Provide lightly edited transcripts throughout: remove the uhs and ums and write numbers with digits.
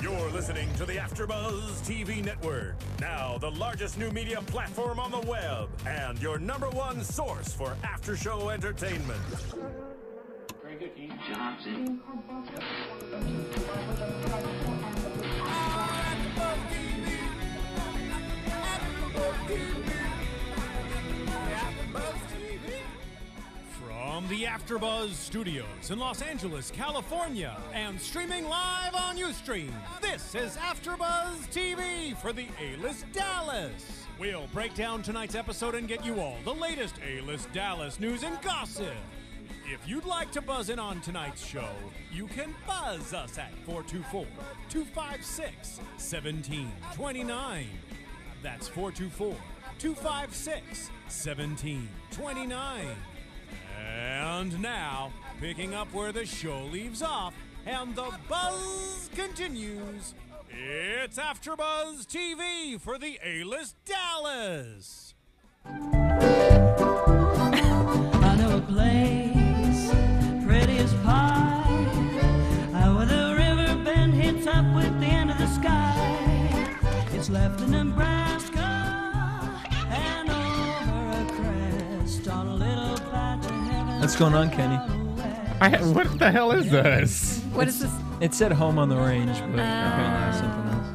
You're listening to the AfterBuzz TV network. Now, the largest new media platform on the web and your number one source for after-show entertainment. Very good, Keith. Johnson. From the AfterBuzz Studios in Los Angeles, California, and streaming live on Ustream, this is AfterBuzz TV for the A-List Dallas. We'll break down tonight's episode and get you all the latest A-List Dallas news and gossip. If you'd like to buzz in on tonight's show, you can buzz us at 424-256-1729. That's 424-256-1729. And now, picking up where the show leaves off and the buzz continues, it's AfterBuzz TV for the A-List Dallas. I know a place, pretty as pie, where the river bend hits up with the end of the sky. It's left in Nebraska and over a crest on a little patch of heaven. What's going on, Kenny? What the hell is this? What is this? It said home on the range, but apparently something else.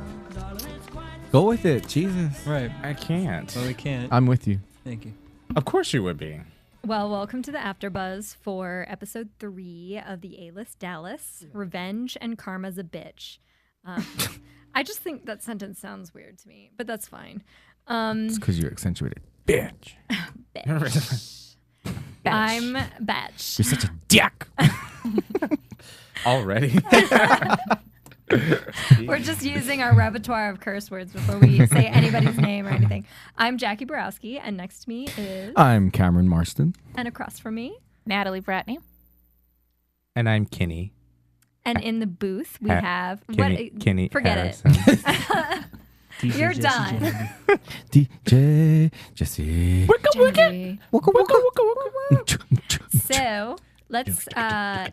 Go with it, Jesus. Right. I can't. Well, we can't. I'm with you. Thank you. Of course you would be. Well, welcome to the AfterBuzz for episode 3 of the A-List Dallas. Revenge and Karma's a Bitch. I just think that sentence sounds weird to me, but that's fine. It's because you're accentuated. Bitch. Bitch. I'm Batch. You're such a dick. Already? We're just using our repertoire of curse words before we say anybody's name or anything. I'm Jacque Borowski, and next to me is... I'm Cameron Marston. And across from me... Natalie Vratney. And I'm Kenny. And in the booth, we have... Kenny Forget Harrison. it. You're done. DJ Jesse. So let's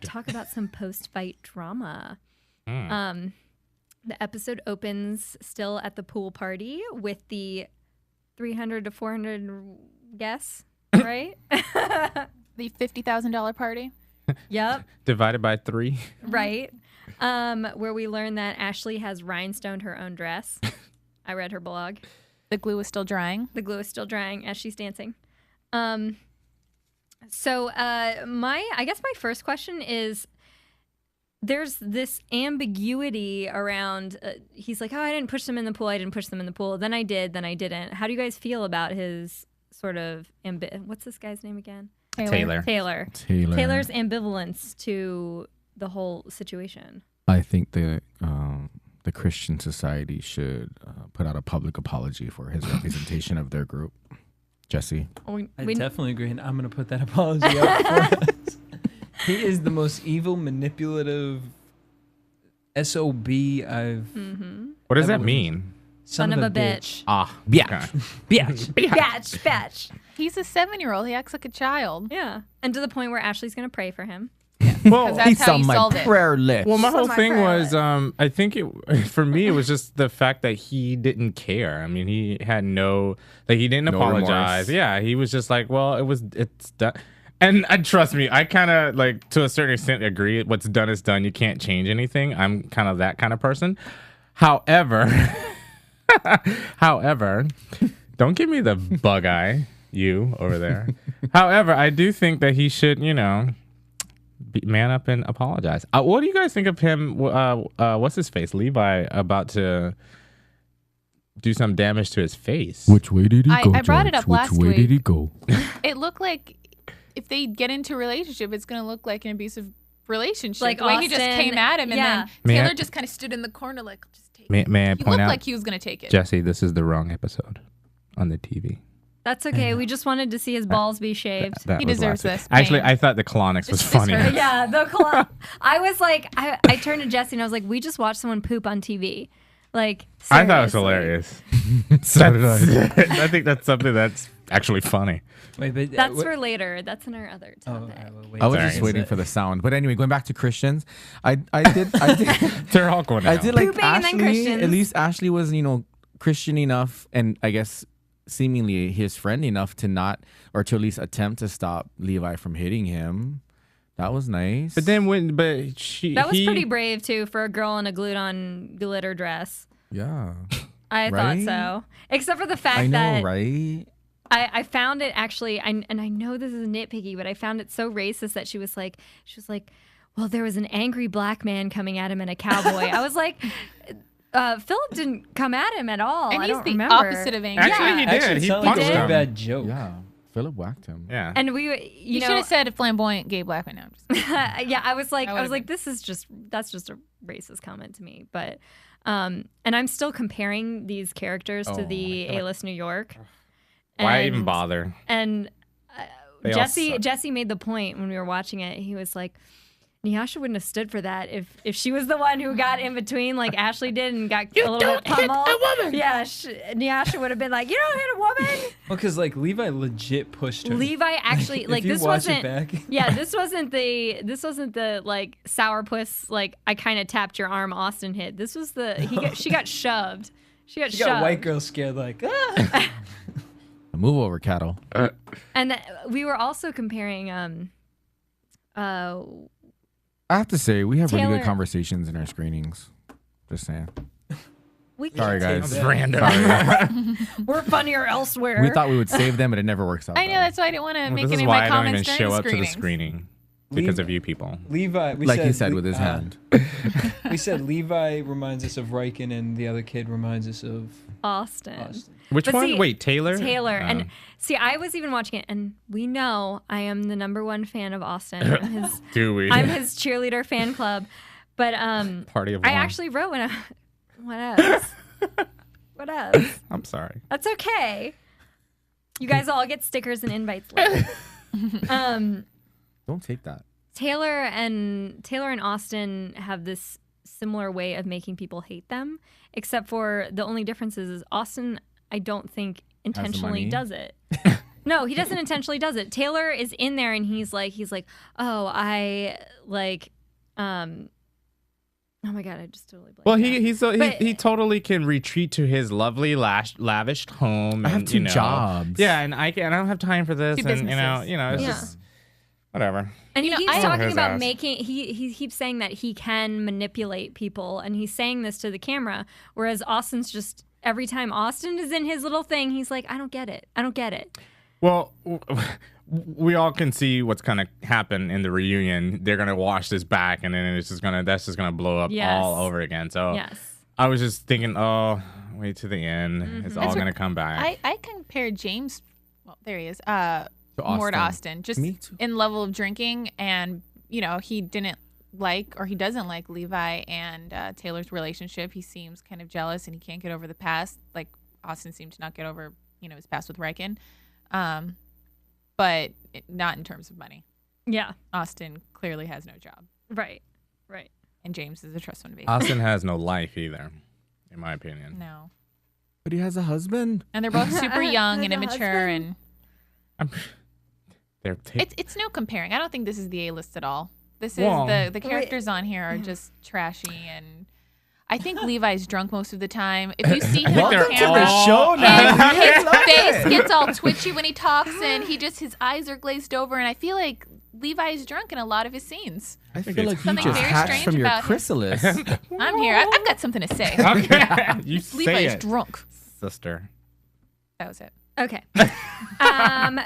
talk about some post-fight drama. The episode opens still at the pool party with the 300 to 400 guests, right? The $50,000 party. Yep. Divided by 3. Right. Where we learn that Ashley has rhinestoned her own dress. I read her blog. The glue is still drying. The glue is still drying as she's dancing. I guess my first question is, there's this ambiguity around, he's like, oh, I didn't push them in the pool. I didn't push them in the pool. Then I did, then I didn't. How do you guys feel about his sort of, what's this guy's name again? Taylor. Taylor's ambivalence to the whole situation. I think the Christian society should put out a public apology for his representation of their group. Jesse? I definitely agree, and I'm going to put that apology out for us. He is the most evil, manipulative SOB I've... Mm-hmm. What does that mean? Son of a bitch. Ah. Bitch. He's a 7-year-old. He acts like a child. Yeah. And to the point where Ashley's going to pray for him. Well, that's He's how on you my solve it. prayer list. Well, my whole my thing prayer was, I think for me, it was just the fact that he didn't care. I mean, he had he didn't apologize. remorse. Yeah, he was just like, well, it's done. And trust me, I kind of to a certain extent agree. What's done is done. You can't change anything. I'm kind of that kind of person. However, don't give me the bug eye, you over there. However, I do think that he should, man up and apologize. What do you guys think of him? What's his face? Levi about to do some damage to his face. Which way did he go? I brought it up last Which way week. did he go? It looked like if they get into a relationship, it's going to look like an abusive relationship. Like the way he just Austin, came at him, and yeah. then Taylor just kind of stood in the corner like, just take it. May I He point looked out, like he was going to take it. Jesse, this is the wrong episode on the TV. That's okay. We just wanted to see his balls be shaved. That He was deserves last week. this. Actually, Pain. I thought the colonics was This funny. hurts. Yeah, I was like, I turned to Jesse and I was like, we just watched someone poop on TV. Like, I thought it was seriously. hilarious. So did I. I think that's something that's actually funny. Wait, but That's for later. That's in our other topic. I was Sorry. just waiting for the sound. But anyway, going back to Christians, I did They're all going I out. did like Pooping and then Ashley. Christians. At least Ashley was, Christian enough, and I guess seemingly his friend enough to not, or to at least attempt to stop Levi from hitting him. That was nice. But then That was pretty brave too for a girl in a glued-on glitter dress. yeah, I Right? thought so. Except for the fact I know, that right? I found it actually, and I know this is nitpicky, but I found it so racist that she was like, well, there was an angry black man coming at him in a cowboy. I was like, Phillip didn't come at him at all. And I he's don't the remember. opposite of angry. Actually, he did. Actually, it He sounded like punched a really him. bad joke. Yeah, Phillip whacked him. Yeah. And we, You should have said flamboyant gay black man. No, I'm just kidding. yeah, I was like, would've that's just a racist comment to me. But, and I'm still comparing these characters to the A-list New York. Why And- even bother? And They all suck. Jesse made the point when we were watching it. He was like, Nyasha wouldn't have stood for that if she was the one who got in between like Ashley did and got a little bit pummeled. Yeah, Nyasha would have been like, you don't hit a woman. Well, because like Levi legit pushed her. Levi actually If like you this watch wasn't. it back. Yeah, this wasn't the like sourpuss like I kind of tapped your arm Austin hit. This was she got shoved. She got She shoved. got white girl scared like, ah. Move over, cattle. And we were also comparing I have to say, we have really Taylor- good conversations in our screenings. Just saying. we Sorry, guys. That's random. we're funnier elsewhere. We thought we would save them, but it never works out. I know, that way. that's why I didn't want to make This any is of my why I don't even comments during show the up to the screenings. screening because of you people. Levi. Like he said with his hand. We said Levi reminds us of Riken, and the other kid reminds us of Austin. Austin. Which But one? see, Wait, Taylor? Taylor. Oh. And see, I was even watching it, and we know I am the #1 fan of Austin. Do we? I'm his cheerleader fan club. But Party of I one. actually wrote what else? What else? I'm sorry. That's okay. You guys all get stickers and invites later. Don't take that. Taylor and Austin have this similar way of making people hate them, except for the only difference is Austin, I don't think intentionally money? does it. No, he doesn't intentionally does it. Taylor is in there and he's like, oh, I like, oh my God, I just totally blanked Well, out. he totally can retreat to his lovely lavished home. I have and, two jobs. Yeah, and I don't have time for this. Two And businesses. it's Yeah. just whatever. And he keeps I- talking His about ass. making, he keeps saying that he can manipulate people, and he's saying this to the camera, whereas Austin's just, every time Austin is in his little thing, he's like, I don't get it. I don't get it. Well, we all can see what's gonna happen in the reunion. They're gonna wash this back, and then that's just gonna blow up Yes. all over again. So Yes. I was just thinking, oh, wait to the end. It's all That's gonna come back. I compared James, well, there he is, more Austin. to Austin, just Me too. in level of drinking, and he didn't like, or he doesn't like Levi and Taylor's relationship. He seems kind of jealous, and he can't get over the past. Like Austin seemed to not get over, his past with Riken, but not in terms of money. Yeah. Austin clearly has no job, Right. and James is a trust fund baby. Austin has no life either, in my opinion. No, But he has a husband. and they're both super young and Has a immature, husband. and They're it's no comparing. I don't think this is the A-list at all. This is Well- the characters on here are just trashy, and I think Levi's drunk most of the time. If you see him on they're camera, all- show now. his face gets all twitchy when he talks, and his eyes are glazed over, and I feel like Levi's drunk in a lot of his scenes. I feel it's like you something just very hatched strange from your about him. chrysalis. I'm here. I've got something to say. Okay, you say Levi's it, drunk. sister. That was it. Okay.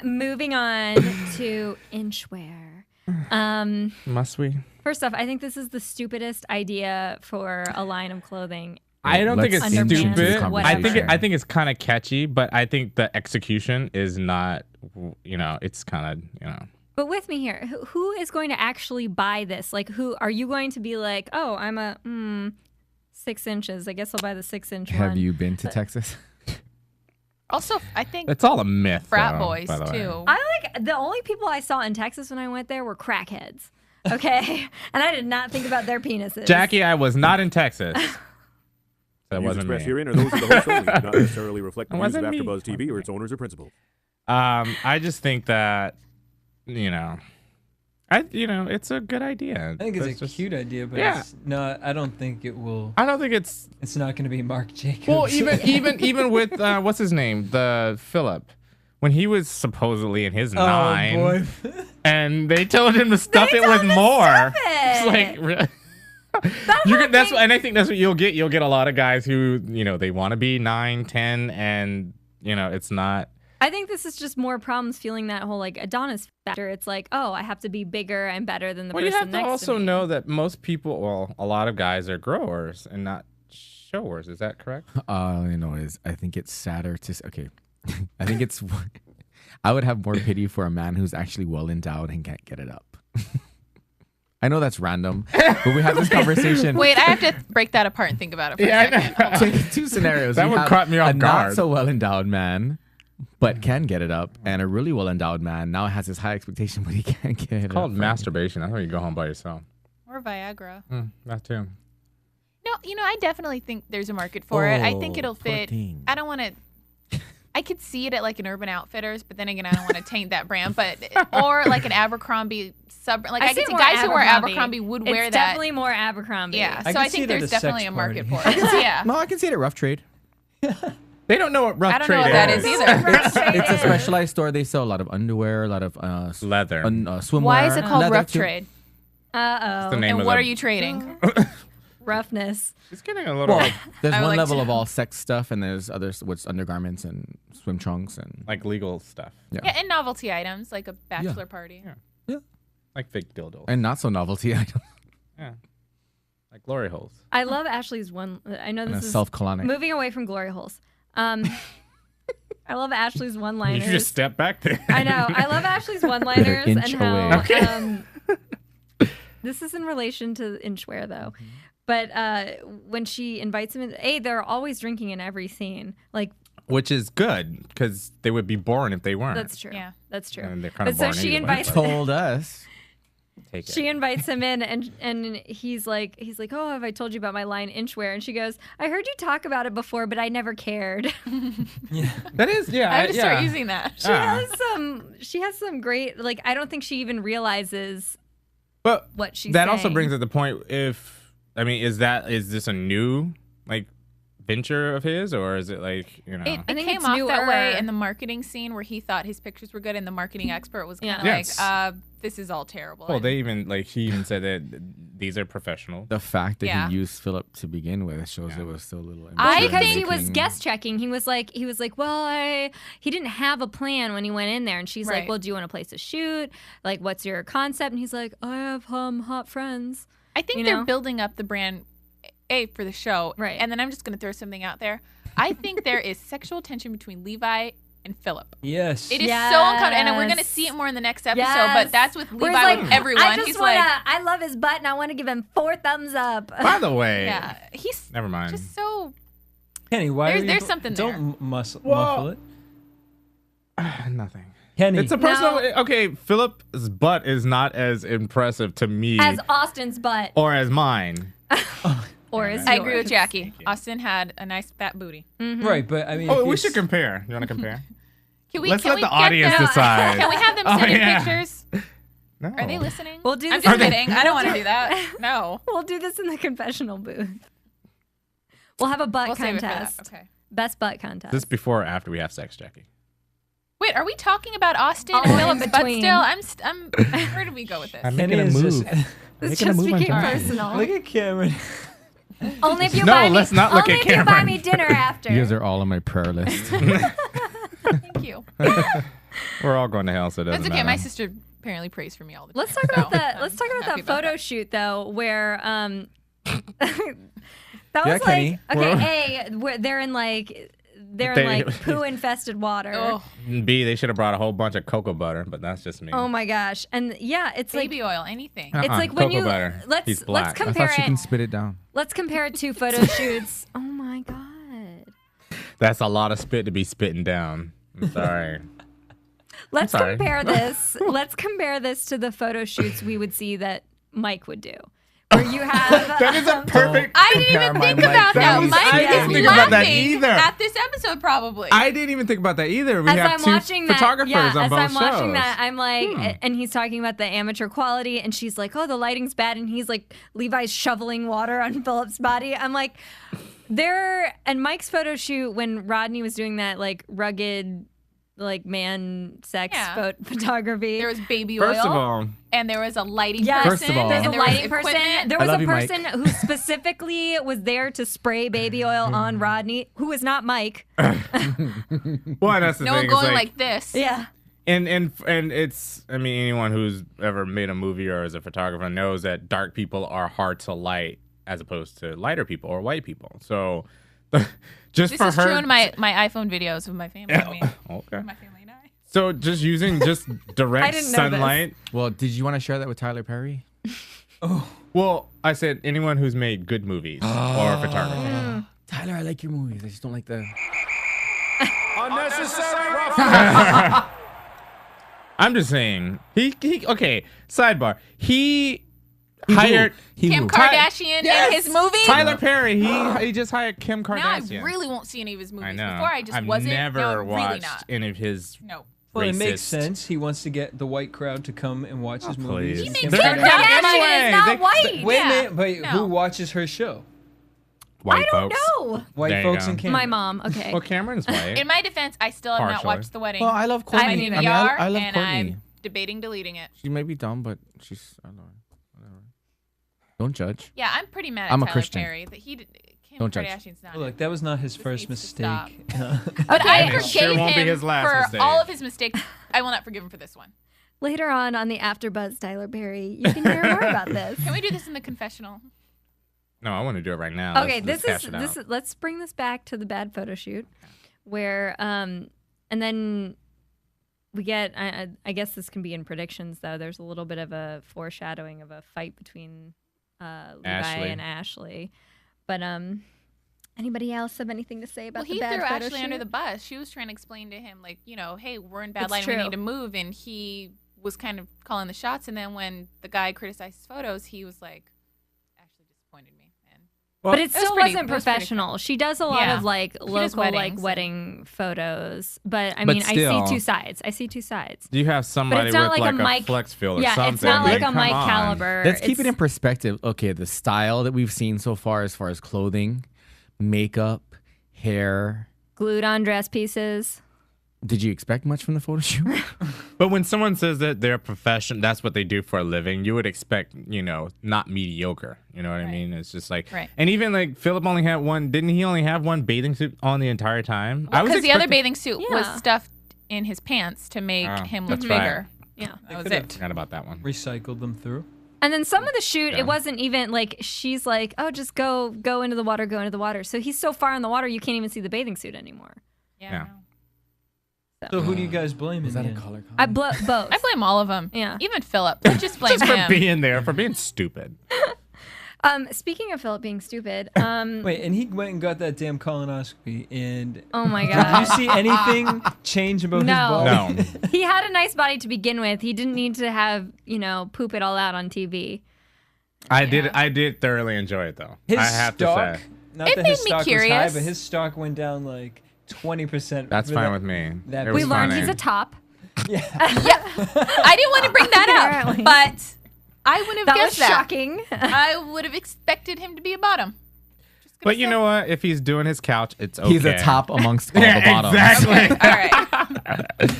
Moving on to inchwear. Must we? First off, I think this is the stupidest idea for a line of clothing. I don't think it's Let's Underpants, stupid. whatever. I think it's kind of catchy, but I think the execution is not. It's kind of But with me here, who is going to actually buy this? Like, who are you going to be like, oh, I'm a 6 inches. I guess I'll buy the 6-inch one. Have you been to Texas? Also, I think It's all a myth. frat though, boys by the way. too. I like the only people I saw in Texas when I went there were crackheads. Okay. And I did not think about their penises. Jackie, I was not in Texas. That Views wasn't expressed me. herein are those of the host only, do not necessarily reflect the It views of wasn't me. AfterBuzz TV or its owners or principals. I just think that, it's a good idea. I think it's a cute idea, but Yeah. I don't think it will. I don't think it's. It's not going to be Marc Jacobs. Well, even with what's his name, the Phillip, when he was supposedly in his 9, boy. and they told him to stuff it with more. It's like. And I think that's what you'll get. You'll get a lot of guys who, they want to be 9, 10, and it's not. I think this is just more problems feeling that whole like Adonis factor. It's like, oh, I have to be bigger and better than the person next to me. Well, you have to also know that most people, a lot of guys are growers and not showers. Is that correct? All I know is I think it's sadder to. Okay, I think it's. I would have more pity for a man who's actually well endowed and can't get it up. I know that's random, but we have this conversation. Wait, I have to break that apart and think about it for a second. Take 2 scenarios. That You would have caught me off a guard. not so well endowed man, but can get it up, and a really well endowed man now has this high expectation, but he can't get it up. It's called masturbation. That's why you go home by yourself. Or Viagra. That too. No, I definitely think there's a market for it. I think it'll fit. 14. I don't want to. I could see it at like an Urban Outfitters, but then again, I don't want to taint that brand. But or like an Abercrombie sub. Like I could see guys who wear Abercrombie would wear that. It's definitely more Abercrombie. Yeah, I so can I see think it at there's a sex definitely a market for party. it. Yeah. No, I can see it at Rough Trade. They don't know what rough I don't trade know what that is either. It's a specialized store. They sell a lot of underwear, a lot of Leather. swimwear. Why is it called leather Rough too. Trade? Uh the oh. name And of what the- are you trading? Roughness. It's getting a little Well, there's I would one like level to- of all sex stuff, and there's others what's undergarments and swim trunks and like legal stuff, Yeah, and novelty items like a bachelor party. like fake dildos. and not so novelty items. Yeah, like glory holes. I love Ashley's one. I know And a this is self-colonic. moving away from glory holes. I love Ashley's You one-liners. should just step back there. I know. I love Ashley's one-liners and inch how. away. Okay. This is in relation to inchwear, though. But when she invites him in, they're always drinking in every scene. Like, Which is good because they would be boring if they weren't. that's true. Yeah. That's true. And they're kind But of so boring she anyway, invites but Told us. take it. she invites him in, and he's like, oh, have I told you about my line inchwear? And she goes, I heard you talk about it before, but I never cared. That is, yeah. I have to yeah. start using that. She has some great, like, I don't think she even realizes But what she's that also saying. brings up the point. Is this a new like venture of his, or is it like It I think came it's off that way newer. in the marketing scene where he thought his pictures were good, and the marketing expert was kind of Yes. like, "This is all terrible." Well, And- he even said that these are professional. The fact that Yeah. he used Phillip to begin with shows it was still a little. Because he immature was making. guest checking. He was like, well, he didn't have a plan when he went in there. And she's like, Right. well, do you want a place to shoot? Like, what's your concept? And he's like, I have hot friends. I think you they're know? building up the brand, for the show, Right. And then I'm just going to throw something out there. I think there is sexual tension between Levi and Phillip. Yes. It is so uncomfortable, and we're going to Yes. see it more in the next episode. Yes. But that's with Where Levi he's with like, everyone. I just He's wanna, like, I love his butt and I want to give him 4 thumbs up. By the way, yeah, he's never mind. just so. Kenny, why There's- are you, there's something don't muffle it. Nothing. Kenny. It's a personal. Okay, Philip's butt is not as impressive to me As Austin's butt. or as mine. Or is I agree with yours. Jackie. Austin had a nice fat booty. Right, but I mean, Oh, if we you should s- compare. You want to compare? Can we? Let's can let we the get audience them- decide. Can we have them Oh, send in yeah. pictures? No. Are they listening? We'll do I'm this. just in the- kidding. I don't want to do that. No. We'll do this in the confessional booth. We'll have a butt We'll save it for that. contest. Okay. Best butt contest. This before or after we have sex, Jackie? Wait, are we talking about Austin All and in Phillip's butt between. still? Where do we go with this? I'm Kenny making a is move. just- this making a just move on became Jackie. personal. Look at Cameron. Only if you No, buy me. let's not look only at if you buy Cameron. me dinner after. You guys are all on my prayer list. Thank you. We're all going to hell, so it doesn't That's okay. matter. My sister apparently prays for me all the time. Let's talk about so that. Let's talk about happy that about photo that. shoot though, where that Yeah, was Kenny, like okay. Where they're in like poo infested water. Oh, B, they should have brought a whole bunch of cocoa butter, but that's just me. Oh my gosh! And yeah, it's like baby oil, anything. it's like when cocoa you butter. let's He's black. I compare thought you it. can spit it down. Let's compare it to photo shoots. Oh my god! That's a lot of spit to be spitting down. I'm sorry. Let's sorry. compare this. Let's compare this to the photo shoots we would see that Mike would do, where you have That is a perfect. I didn't even think about that. I Mike didn't is think about that laughing either. at this episode, probably. I didn't even think about that either. We as have I'm two watching that, photographers yeah, on as both I'm shows. watching that, I'm like, and he's talking about the amateur quality, and she's like, "Oh, the lighting's bad," and he's like, Levi's shoveling water on Phillip's body. I'm like, and Mike's photo shoot when Rodney was doing that like rugged, like man sex photography. There was baby oil. First of all, and there was a lighting Yes, person. First of all- there's a and there was lighting person. equipment. There was I a love you, Mike. person who specifically was there to spray baby oil on Rodney, who is not Mike. well, that's the No thing. one is, going like this. Yeah. And it's, I mean, anyone who's ever made a movie or is a photographer knows that dark people are hard to light as opposed to lighter people or white people. So just This for is her, true in my iPhone videos of my family. I mean, okay. my family and I. So just using just direct didn't know this. sunlight. Well, did you want to share that with Tyler Perry? Well, I said anyone who's made good movies or photography. Tyler, I like your movies. I just don't like the. Unnecessary. I'm just saying. He okay. Sidebar. He hired Kim Kardashian in his movies. Tyler Perry. He just hired Kim Now I Kardashian. really won't see any of his movies. I know. Before I just I've wasn't. never Now I'm watched really not. any of his. No. Well, it makes racist- sense. He wants to get the white crowd to come and watch his movies. please. And Kim Kim Kim They're Kardashian- gonna get Kardashian is not white. Wait Yeah. a minute, but No. who watches her show? White I don't folks. know. White There you folks go. and Cameron. My mom. Okay. Well, Cameron's white. In my defense, I still have not Partially. watched The Wedding. Well, I love I have Courtney. an I mean, DVR, I love and Courtney. I'm debating deleting it. She may be dumb, but she's. I don't know. Whatever. Don't judge. Yeah, I'm pretty mad at I'm a Tyler Christian. Perry that he did. Kim Don't judge. Kardashian's not. Well, look, that was not his This first needs to stop. mistake. But I And it forgave sure won't be him his last for mistake. all of his mistakes. I will not forgive him for this one. Later on the AfterBuzz, Tyler Perry, you can hear more about this. Can we do this in the confessional? No, I want to do it right now. Okay, Let's hash it out. let's bring this back to the bad photo shoot, where and then we get I guess this can be in predictions though. There's a little bit of a foreshadowing of a fight between Levi Ashley. and Ashley, but anybody else have anything to say about Well, the he bad threw photo Ashley shoot? under the bus. She was trying to explain to him, like, you know, hey, we're in bad It's light, we true. need to move, and he was kind of calling the shots. And then when the guy criticized his photos, he was like, Ashley disappointed me. And But it was still pretty- wasn't it was pretty professional. She does a lot Yeah. of like does local like weddings. wedding photos. But I But mean, still- I see two sides. I see two sides. Do you have somebody it's with not like a like Mike- flex field or Yeah, something? it's not like then a Mike come on. caliber. Let's keep it It's- in perspective. Okay, the style that we've seen so far as clothing, makeup, hair. Glued on dress pieces. Did you expect much from the photo shoot? But when someone says that they're a profession, that's what they do for a living, you would expect, not mediocre. You know what I mean? It's just like, Right. and even like Phillip only had one, didn't he only have one bathing suit on the entire time? because the other bathing suit was Yeah. stuffed in his pants to make Oh, him look that's bigger. Yeah. That was could've it. Forgot about that one. Recycled them through. And then some of the shoot, Yeah. it wasn't even like she's like, oh, just go into the water, go into the water. So he's so far in the water, you can't even see the bathing suit anymore. Yeah. Yeah. I know. So who do you guys blame? Was in that the a end? color comment? I both. I blame all of them. Yeah. Even Phillip. I just blame Just for him. being there, for being stupid. Speaking of Phillip being stupid, Wait, and he went and got that damn colonoscopy, and oh my did you god, see anything change about No. his body? No. he had a nice body to begin with. He didn't need to have poop it all out on TV. I did thoroughly enjoy it though. His I have stock, to say. not It that his made me stock was high, curious. but his stock went down like 20%. That's for fine that- with me. that It We was learned funny. he's a top. I didn't want to bring that up, Apparently. but I would have That was guessed that. shocking. I would have expected him to be a bottom. Just gonna But you say. know what? If he's doing his couch, it's okay. He's a top amongst all Yeah, the bottoms. exactly. All right.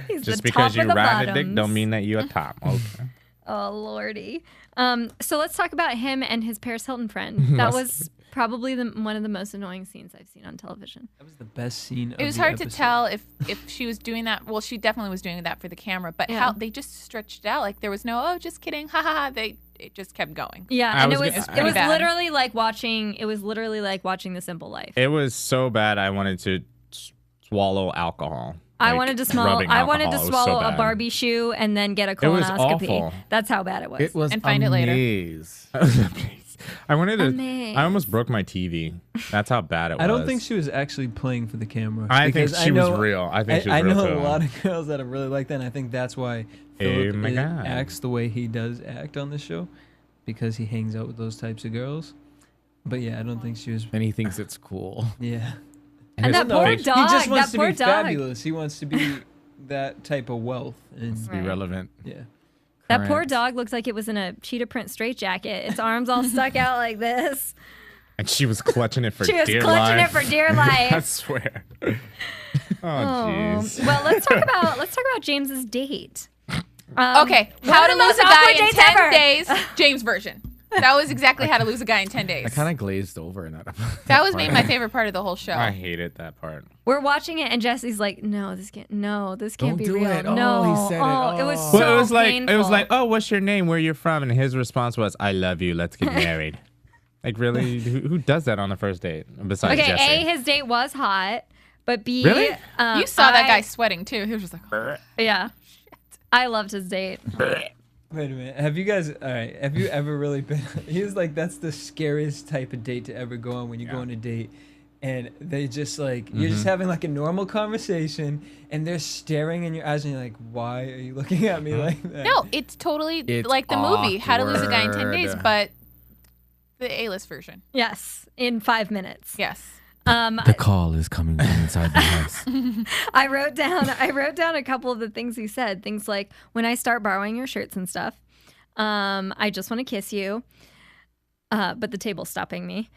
He's Just the because top you of the ride a dick bottoms. don't mean that you a top. Okay. Oh lordy. So let's talk about him and his Paris Hilton friend. That was probably one of the most annoying scenes I've seen on television. That was the best scene. It was hard to tell if she was doing that. Well, she definitely was doing that for the camera, but Yeah. how they just stretched it out. Like there was no, oh, just kidding, ha ha ha. It just kept going. Yeah, I and was it gonna- was It's pretty bad. literally like watching. It was literally like watching The Simple Life. It was so bad. I wanted to swallow alcohol. I Like, wanted to smell. rubbing I wanted to alcohol. It was so swallow a bad. Barbie shoe and then get a It was colonoscopy. awful. That's how bad it was. It was And find it later. amaze. I wanted to. Amazed. I almost broke my TV. That's how bad it was. I don't think she was actually playing for the camera. I think because she was know- real. I think she was I real know too. a lot of girls that are really like that, and I think that's why Phillip my God. acts the way he does act on this show. because he hangs out with those types of girls. But yeah, I don't think she was. And he thinks it's cool. Yeah. And that poor dog. He just wants that to poor be dog. fabulous. He wants to be that type of wealth. And To be relevant. yeah. That poor Current. dog looks like it was in a cheetah print straitjacket. Its arms all stuck out like this. And she was clutching it for She was dear clutching life. it for dear life. I swear. Oh, jeez. Well, let's talk about James's date. Okay, one how of to the lose most a guy awkward in dates 10 ever. days, James version. That was exactly how to lose a guy in 10 days. I kind of glazed over in that. That was maybe my favorite part of the whole show. I hated that part. We're watching it, and Jesse's like, "No, this can't Don't be do real. it. Oh, No, he said it. it was Oh. so Well, it was painful. like, oh, what's your name? Where you're from? And his response was, I love you. Let's get married. Like, really? Who does that on the first date besides okay, Jesse? A, his date was hot, but B, Really? I- You saw that guy sweating too. He was just like, Yeah, I loved his date. Wait a minute. Have you guys? All right. Have you ever really been? He was like, that's the scariest type of date to ever go on when you go on a date, and they just like you're just having like a normal conversation, and they're staring in your eyes, and you're like, why are you looking at me like that? no, it's totally It's like the movie, How to Lose a Guy in 10 Days, awkward. but the A-list version. Yes, in 5 minutes. Yes. The call is coming from inside the house. I wrote down a couple of the things he said. Things like, when I start borrowing your shirts and stuff, I just want to kiss you, but the table's stopping me.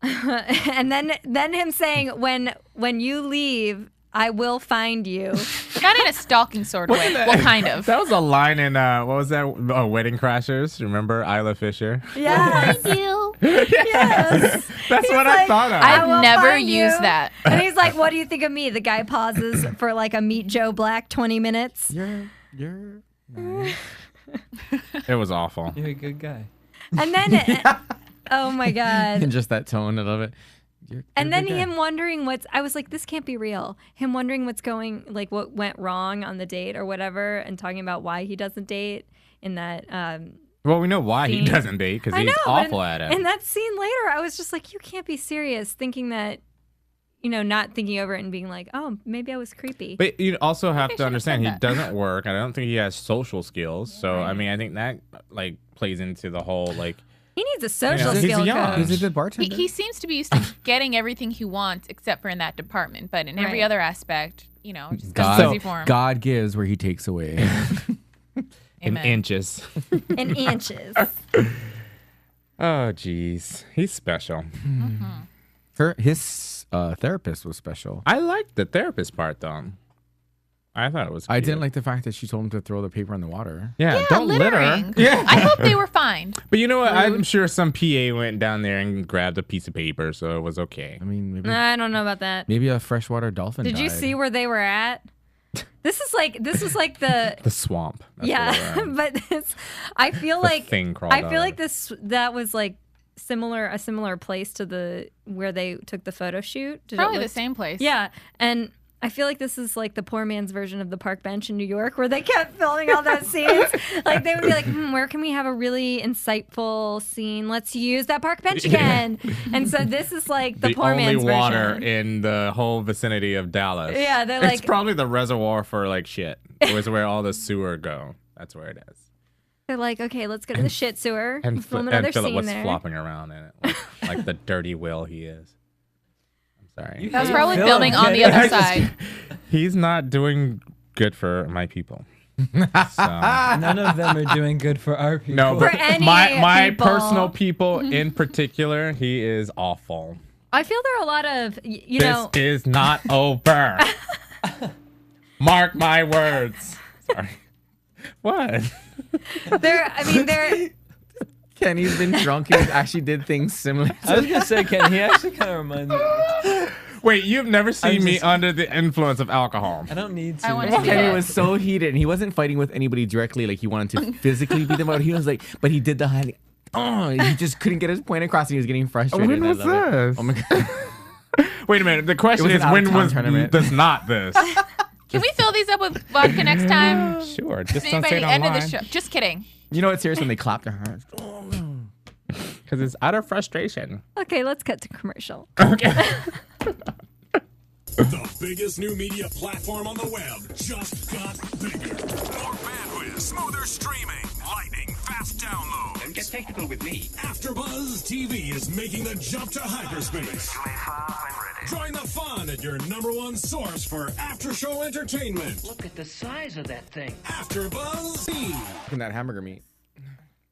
And then him saying, when you leave, I will find you. Not in a stalking sort of way. Well, kind of. That was a line in, what was that? Oh, Wedding Crashers. Remember Isla Fisher? Yes. Yes. That's what like, I thought of. I will I've never find you. used that. And he's like, what do you think of me? The guy pauses for like a Meet Joe Black 20 minutes. You're nice. It was awful. You're a good guy. And then, oh my God. And just that tone, I love it. And then him wondering I was like, this can't be real. Him wondering what went wrong on the date or whatever, and talking about why he doesn't date in that. Well, we know why he Scene. doesn't date, because I he's know, but awful at it. In that scene later, I was just like, you can't be serious, thinking that, not thinking over it and being like, oh, maybe I was creepy. But you also have to should've understand he said that. doesn't work. I don't think he has social skills. So I mean, I think that like plays into the whole like. He needs a social he's skill young. coach. He's a good bartender. He seems to be used to getting everything he wants, except for in that department. But in every Right. other aspect, just comes easy for him. God gives where he takes away. In Amen. inches. In inches. Oh, geez. He's special. His therapist was special. I liked the therapist part, though. I thought it was I cute. didn't like the fact that she told him to throw the paper in the water. Yeah, Yeah, don't litter. littering. Yeah. I hope they were fine. But you know what? I'm sure some PA went down there and grabbed a piece of paper, so it was okay. I mean, maybe I don't know about that. maybe a freshwater dolphin Did you died. see where they were at? This was like the The swamp. That's where yeah, we're at. but I feel The like thing crawled I feel out. like that was like a similar place to where they took the photo shoot. Did it Probably look- the same place. Yeah, and I feel like this is like the poor man's version of the park bench in New York, where they kept filming all those scenes. Like they would be like, where can we have a really insightful scene? Let's use that park bench again. And so this is like the poor only man's water version. in the whole vicinity of Dallas. Yeah, they're it's like- probably the reservoir for like shit. It was where all the sewer go. That's where it is. They're like, okay, let's go to the shit sewer And, and film and another Phillip scene was there. flopping around in it, like the dirty will he is. I'm sorry. That was Hey, probably Phillip, filming on the get other it. side. He's not doing good for my people. So. None of them are doing good for our people. No, For but any my people. personal people in particular, he is awful. I feel there are a lot of, This is not over. Mark my words. Sorry. What? they're Kenny's been drunk and actually did things similar. I was gonna say, Ken, he actually kind of reminds me. Wait, you've never seen me just- under the influence of alcohol. I don't need to. I want to see Kenny it. was so heated, and he wasn't fighting with anybody directly. Like he wanted to physically beat them out. He was like, but he did the hiding. Oh, he just couldn't get his point across. And he was getting frustrated. When I was love it. this? Oh my god! Wait a minute. The question It was is, an when out-of-town was tournament. this not this? Can we fill these up with vodka next time? Sure. Just Maybe don't by say the it end of the online. show. Just kidding. You know what's serious when they clap their hands? Because it's out of frustration. okay. Let's cut to commercial. The biggest new media platform on the web just got bigger. More bandwidth, smoother streaming, lightning fast fast download. Don't get technical with me. AfterBuzz TV is making the jump to hyperspace. Join the fun at your #1 source for after-show entertainment. Look at the size of that thing. AfterBuzz TV. Look at that hamburger meat.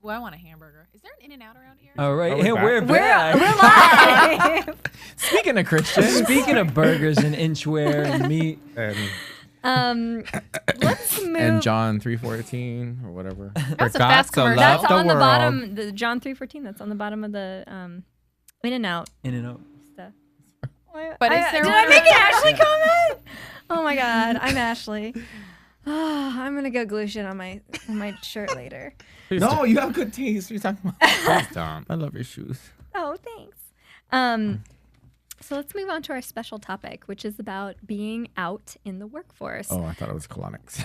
Well, I want a hamburger. Is there an In-N-Out around here? All right, Are we and back? we're back. We're live. Speaking of Christian, Speaking of burgers and inchware and meat, Let's move. and John 3:14 or whatever. That's a God fast so commercial. loved That's the on the world. bottom. The John 3:14. That's on the bottom of the In-N-Out In-N-Out. stuff. But is there did one I make an around Ashley comment? Oh my God, I'm Ashley. I'm gonna go glue shit on my shirt later. No, you have good taste. What are you talking about? Don't. I love your shoes. Oh, thanks. So let's move on to our special topic, which is about being out in the workforce. Oh, I thought it was colonics.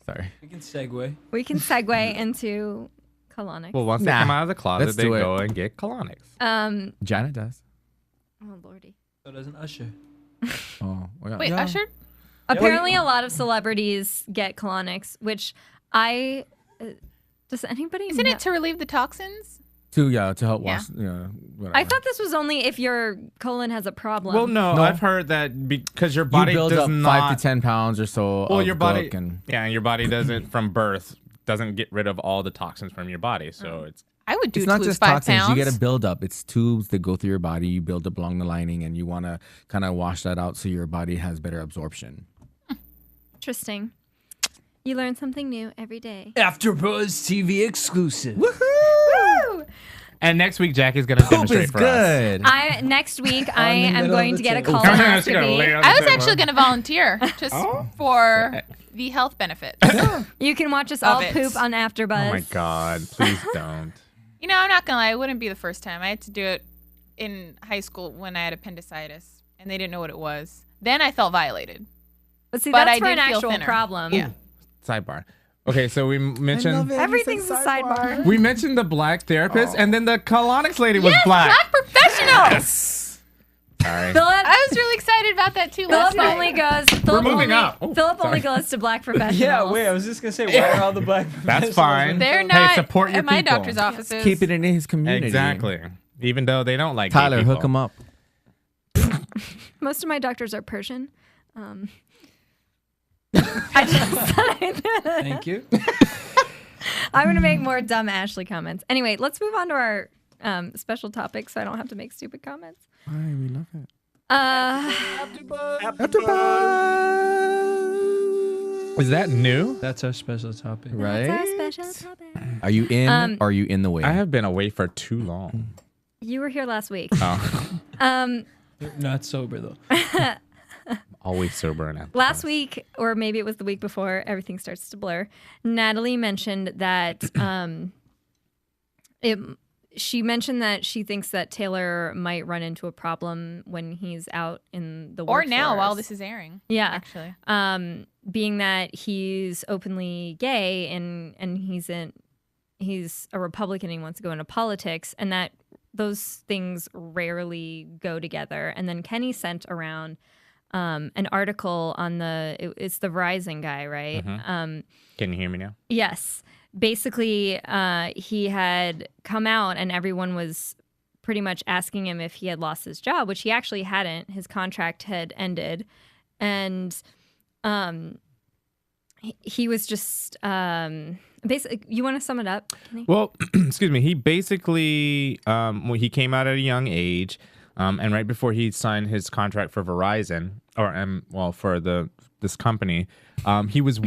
Sorry. We can segue. We can segue into colonics. Well, once they come out of the closet, Let's they do it. go and get colonics. Janet does. Oh lordy. So does an usher. Oh, well, Wait, yeah. Usher? Apparently, a lot of celebrities get colonics, which does anybody? Isn't know? it to relieve the toxins? To help Yeah. wash. Whatever. I thought this was only if your colon has a problem. Well, no, No. I've heard that because your you body build does up not 5 to 10 pounds or so. Well, of your body, gunk and yeah, your body doesn't from birth doesn't get rid of all the toxins from your body, so it's I would do it's to not lose just 5 toxins. pounds. You get a buildup. It's tubes that go through your body. You build up along the lining, and you want to kind of wash that out so your body has better absorption. Interesting. You learn something new every day. AfterBuzz TV exclusive. Woo! and next week Jackie's gonna Poop demonstrate is for us. good. Next week I the am middle going of to the get a table. She's gonna lay colonoscopy. on I the was table. actually going to volunteer just for the health benefits. You can watch us all it. poop on AfterBuzz. Oh my God! Please don't. You know, I'm not going to lie. It wouldn't be the first time. I had to do it in high school when I had appendicitis, and they didn't know what it was. Then I felt violated. But see, But that's I for did an feel actual thinner. problem. Yeah. Sidebar. Okay, so we mentioned Everything's a sidebar. we mentioned the black therapist, and then the colonics lady was black. Black professionals. Yes. Sorry. Philip, I was really excited about that too last Philip night. only goes. We're Philip moving only, up. Oh, Philip sorry. only goes to black professionals. Yeah, wait. I was just gonna say, why are all the black? That's professionals fine. in They're film? not support your at my people. doctor's offices. Keep it in his community. Exactly. Even though they don't like Tyler, gay hook people. him up. Most of my doctors are Persian. I just Thank you. I'm going to make more dumb Ashley comments. Anyway, let's move on to our special topic so I don't have to make stupid comments. Why? We love it. Is that new? That's our special topic. That's our Right? special topic. Are you in or are you in the way? I have been away for too long. You were here last week. Oh, You're not sober though. always sober and Last week, or maybe it was the week before, everything starts to blur. Natalie mentioned that she mentioned that she thinks that Taylor might run into a problem when he's out in the Or workforce. now while this is airing. Yeah. Actually. Being that he's openly gay and he's a Republican and he wants to go into politics, and that those things rarely go together. And then Kenny sent around an article on it's the Verizon Guy, right? Can you hear me now? Yes. Basically, he had come out and everyone was pretty much asking him if he had lost his job, which he actually hadn't. His contract had ended. And he was just basically, you want to sum it up, Kenny? Well, excuse me. He basically, he came out at a young age, and right before he signed his contract for Verizon, for this company, he was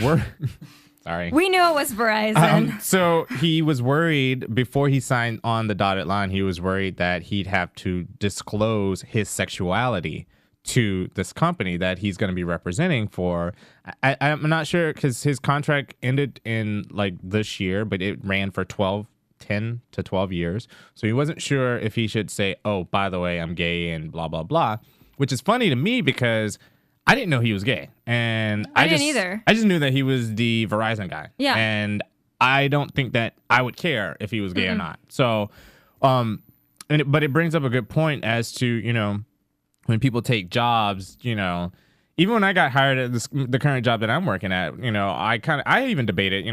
Sorry. We knew it was Verizon. So he was worried before he signed on the dotted line. He was worried that he'd have to disclose his sexuality to this company that he's going to be representing for. I'm not sure because his contract ended in like this year, but it ran for 10 to 12 years. So he wasn't sure if he should say, oh, by the way, I'm gay and blah, blah, blah, which is funny to me because I didn't know he was gay. And I didn't either. I just knew that he was the Verizon guy. Yeah. And I don't think that I would care if he was gay or not. So, but it brings up a good point as to, when people take jobs, even even when I got hired at the current job that I'm working at, I even debated,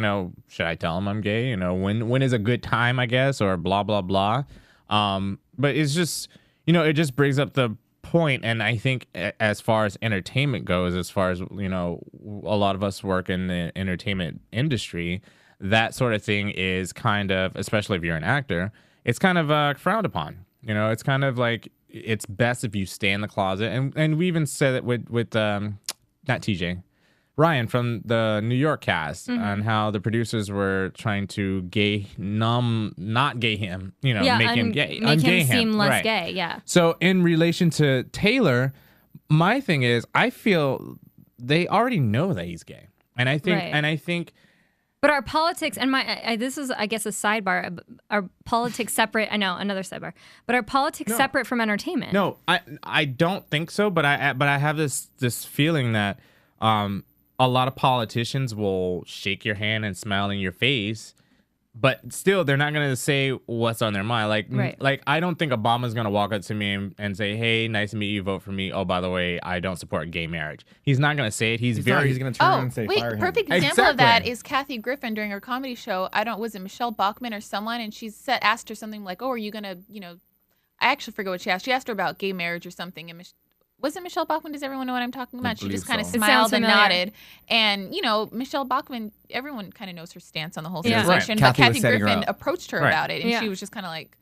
should I tell him I'm gay? When is a good time, I guess, or blah, blah, blah. But it's just, it just brings up the point. And I think as far as entertainment goes, as far as, a lot of us work in the entertainment industry, that sort of thing is kind of, especially if you're an actor, it's kind of frowned upon. It's kind of like, it's best if you stay in the closet. And we even said it with not TJ, Ryan from the New York cast, on how the producers were trying to not gay him, make him gay, make him seem less right. gay. Yeah. So in relation to Taylor, my thing is, I feel they already know that he's gay. And I think, but our politics, and this is, I guess, a sidebar. Are politics separate? I know, another sidebar. But are politics separate from entertainment? No, I don't think so. But I have this feeling that a lot of politicians will shake your hand and smile in your face, but still they're not gonna say what's on their mind. Like I don't think Obama's gonna walk up to me and say, "Hey, nice to meet you. Vote for me. Oh, by the way, I don't support gay marriage." He's not gonna say it. He's gonna turn around and say, wait, "Fire him." perfect example of that is Kathy Griffin during her comedy show. Was it Michelle Bachmann or someone? And asked her something like, "Oh, are you gonna, I actually forget what she asked. She asked her about gay marriage or something, and was it Michelle Bachmann? Does everyone know what I'm talking about? She just kind of smiled and nodded. And, Michelle Bachmann, everyone kind of knows her stance on the whole situation. Right. But Kathy Kathy Griffin approached her about it. And Yeah. she was just kind of like,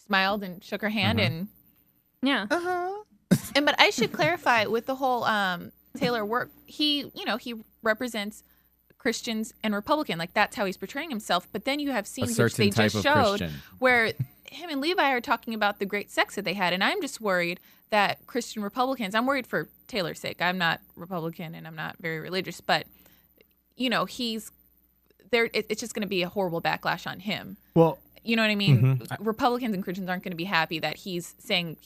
smiled and shook her hand. And Yeah. but I should clarify with the whole Taylor work, he represents Christians and Republican. Like, that's how he's portraying himself. But then you have scenes which they just showed where him and Levi are talking about the great sex that they had. And I'm just worried that Christian Republicans, I'm worried for Taylor's sake. I'm not Republican and I'm not very religious, but he's there. It's just going to be a horrible backlash on him. Well, you know what I mean? Republicans and Christians aren't going to be happy that he's saying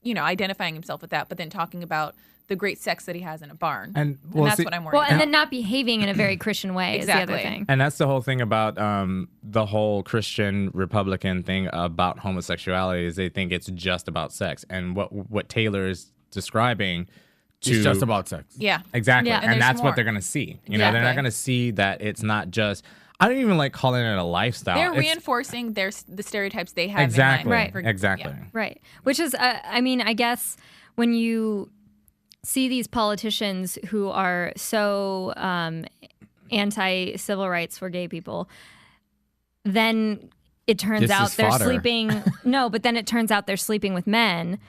identifying himself with that, but then talking about the great sex that he has in a barn. And that's what I'm worried about. And then not behaving in a very Christian way is the other thing. And that's the whole thing about the whole Christian Republican thing about homosexuality is they think it's just about sex. And what Taylor is describing it's just about sex. Yeah. Exactly. Yeah. And that's what they're going to see. They're not going to see that it's not just... I don't even like calling it a lifestyle. They're reinforcing the stereotypes they have exactly. in mind. Right. Exactly. Yeah. Right. Which is, I guess when you see these politicians who are so anti-civil rights for gay people, then it turns out they're sleeping. No, but then it turns out they're sleeping with men.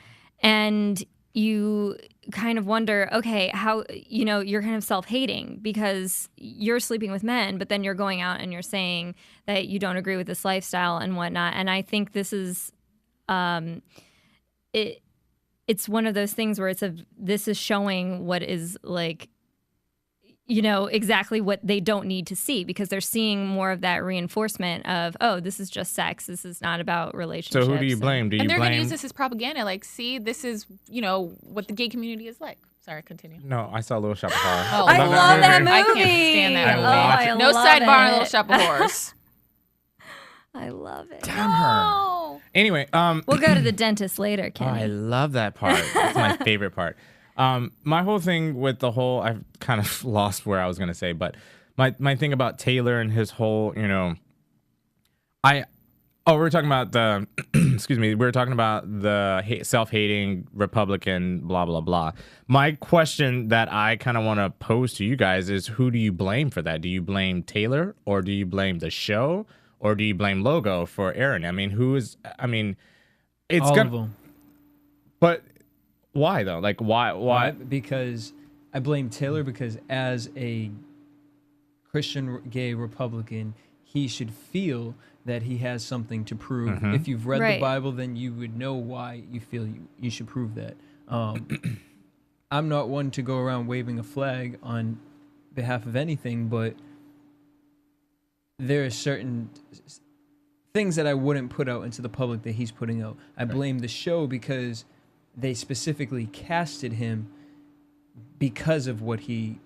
And you kind of wonder, okay, how, you're kind of self-hating because you're sleeping with men, but then you're going out and you're saying that you don't agree with this lifestyle and whatnot. And I think this is, it's one of those things where this is showing what is like, exactly what they don't need to see because they're seeing more of that reinforcement of, oh, this is just sex. This is not about relationships. So who do you blame? And they're going to use this as propaganda. Like, see, this is, what the gay community is like. Sorry, continue. No, I saw Little Shop of Horrors. Oh, I love that movie. I can't stand that movie. No sidebar on Little Shop of Horrors. I love it. Damn her. Anyway, we'll go to the dentist later, Kenny. Oh, I love that part. That's my favorite part. My whole thing with the whole, I've kind of lost where I was going to say, but my thing about Taylor and his whole, we're talking about the, excuse me, we're talking about the self-hating Republican, blah, blah, blah. My question that I kind of want to pose to you guys is, who do you blame for that? Do you blame Taylor or do you blame the show or do you blame Logo for Aaron? It's all of them. But why though? Like why? Because I blame Taylor because as a Christian gay Republican, he should feel that he has something to prove. If you've read the Bible, then you would know why you feel you should prove that. I'm not one to go around waving a flag on behalf of anything, but there are certain things that I wouldn't put out into the public that he's putting out. I blame the show because they specifically casted him because of what I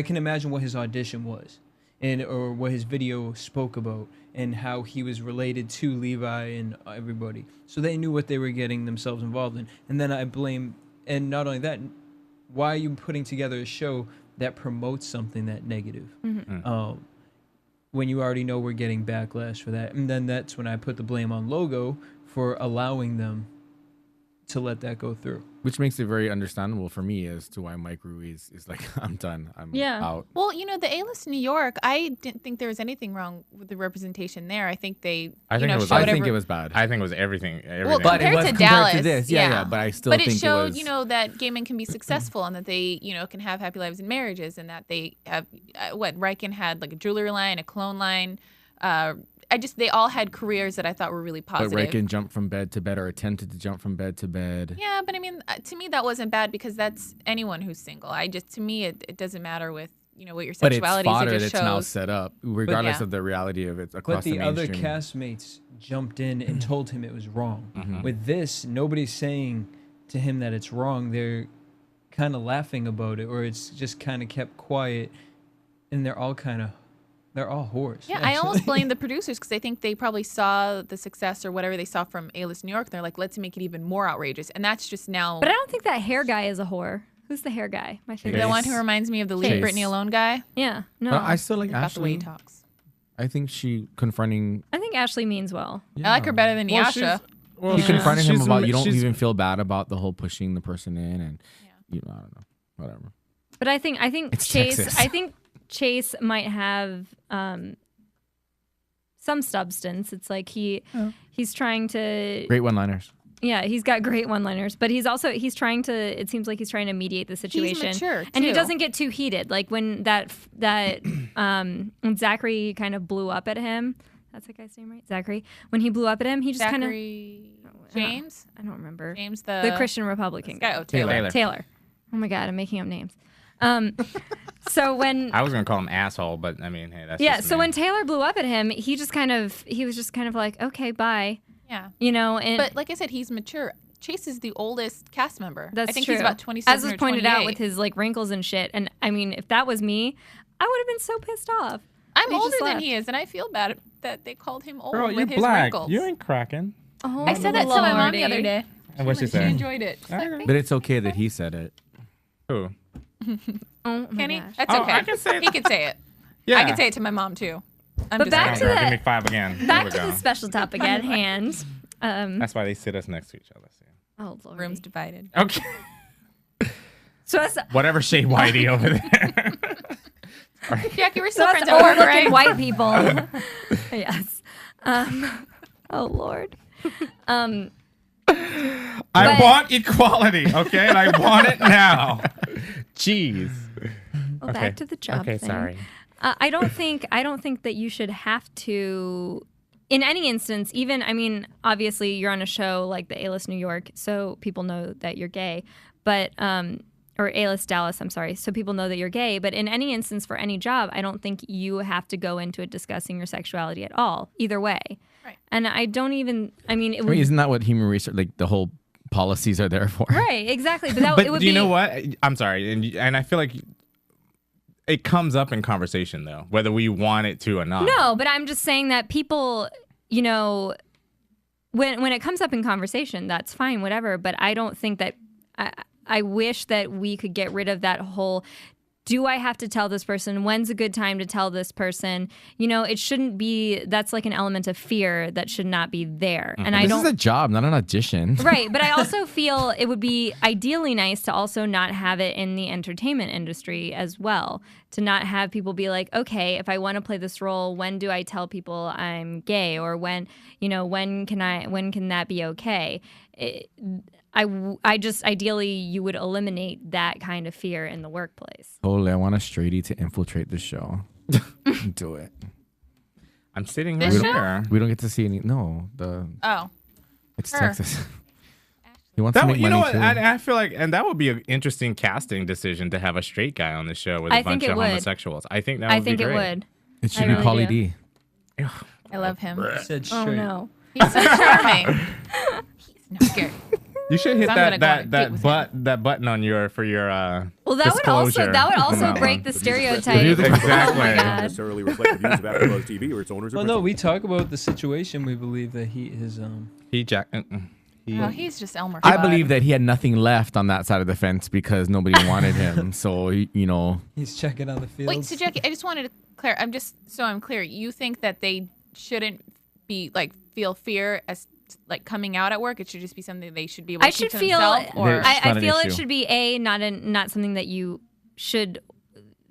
can imagine what his audition was or what his video spoke about and how he was related to Levi and everybody. So they knew what they were getting themselves involved in. And then I blame, and not only that, why are you putting together a show that promotes something that negative? When you already know we're getting backlash for that. And then that's when I put the blame on Logo for allowing them to let that go through. Which makes it very understandable for me as to why Mike Ruiz is like, I'm done. I'm out. Well, you know, the A-list New York, I didn't think there was anything wrong with the representation there. I think they, I think it was bad. I think it was everything. Well, But it compared was to compared Dallas, to this. Yeah, but I still but think it showed, was, you know, that gay men can be successful and that they, you know, can have happy lives and marriages, and that they have, Riken had like a jewelry line, a cologne line. They all had careers that I thought were really positive. But Riken jumped from bed to bed or attempted to jump from bed to bed. Yeah, but I mean, to me, that wasn't bad because that's anyone who's single. To me, it doesn't matter with, you know, what your sexuality is. But it's fodder it just that's shows. now set up, regardless yeah. of the reality of it across But the the other mainstream. castmates jumped in and told him it was wrong. With this, nobody's saying to him that it's wrong. They're kind of laughing about it, or it's just kind of kept quiet, and they're all whores. Yeah, I almost blame the producers because I think they probably saw the success or whatever they saw from A-List New York. They're like, let's make it even more outrageous. And that's just now. But I don't think that hair guy is a whore. Who's the hair guy? My favorite. The one who reminds me of the Leave Chase. Britney Alone guy. Yeah. No. But I still like About the way he Ashley. talks. I think she confronting. I think Ashley means well. I like her better than Well, Yasha. She confronted him she's- about you don't she's- even feel bad about the whole pushing the person in, and you know, I don't know, whatever. But I think It's Chase. Texas. I think Chase might have some substance. It's like he's trying to. Great one-liners. Yeah, he's got great one-liners, but he's trying to. It seems like he's trying to mediate the situation. He's mature, and he too. doesn't get too heated. Like when when Zachary kind of blew up at him. That's that guy's name, right? Zachary. When he blew up at him, he just kind of. James? I don't remember. James the Christian Republican guy. guy. Oh, Taylor. Taylor. Oh my God, I'm making up names. So when I was gonna call him asshole, but I mean, hey, that's yeah. just So me. when Taylor blew up at him, he was just kind of like, okay, bye. Yeah. You know, and But like I said, he's mature. Chase is the oldest cast member. that's I think true. he's about 27 As was or pointed out 28. with his like wrinkles and shit. And I mean, if that was me, I would have been so pissed off. I'm He just older than left. he is, and I feel bad that they called him old Girl, with you're his black. wrinkles. You ain't cracking. Oh, I said that to my mom the other day. And what she She said? enjoyed it. She's like, But it's okay that he said it. Who? Oh my Kenny, gosh. that's Oh, okay. I can say he can say it. Yeah. I can say it to my mom too. I'm But just back saying. to Girl, the- give me 5 again. There Back we to go. the special topic at hand. That's why they sit us next to each other. See? Oh Lord. Rooms divided. Okay. So that's Whatever shade whitey over there. Jackie, we're so still us friends at work, old-looking right? white people. Yes. Oh Lord. I But- want equality, okay? And I want it now. Jeez. Well, Okay. back to the job Okay, thing. sorry. I don't think that you should have to. In any instance, even I mean, obviously you're on a show like the A-List New York, so people know that you're gay. But or A-List Dallas, I'm sorry, so people know that you're gay. But in any instance for any job, I don't think you have to go into it discussing your sexuality at all. Either way. Right. And I don't even. I mean, it I would. mean, isn't that what human research, like the whole policies are there for? Right. Exactly. But that But it would do you be. know what? I'm sorry, and I feel like it comes up in conversation though, whether we want it to or not. No, but I'm just saying that people, you know, when it comes up in conversation, that's fine, whatever. But I don't think that I wish that we could get rid of that whole. Do I have to tell this person? When's a good time to tell this person? You know, it shouldn't be. That's like an element of fear that should not be there. And I This don't. is a job, not an audition. Right, but I also feel it would be ideally nice to also not have it in the entertainment industry as well. To not have people be like, okay, if I want to play this role, when do I tell people I'm gay, or when can that be okay? I just ideally you would eliminate that kind of fear in the workplace. Holy, I want a straighty to infiltrate the show. Do it. I'm sitting This right show? here. We don't get to see any. No, Oh, it's Her. Texas. He wants to make You money know what? too. I feel like, and that would be an interesting casting decision to have a straight guy on the show with a I think bunch it of would. homosexuals. I think that I would think be it great. would. It should I be really Pauly do. D. I love him. Said Oh straight. no. He's so charming. He's not scared. You should hit I'm gonna go on a date that with button on for your Well, that would disclosure also on that break one. the stereotype. Exactly. Oh my God. necessarily reflect the views of AfterBuzz TV or its owners or Well, no, we talk about the situation. We believe that he is. He Oh, he's just Elmer. I Fudd. believe that he had nothing left on that side of the fence because nobody wanted him. So, you know. He's checking on the field. Wait, so Jackie, I just wanted to clear. I'm just so I'm clear. You think that they shouldn't be like feel fear as like coming out at work? It should just be something they should be able to keep to themselves? Or I feel it should be not something that you should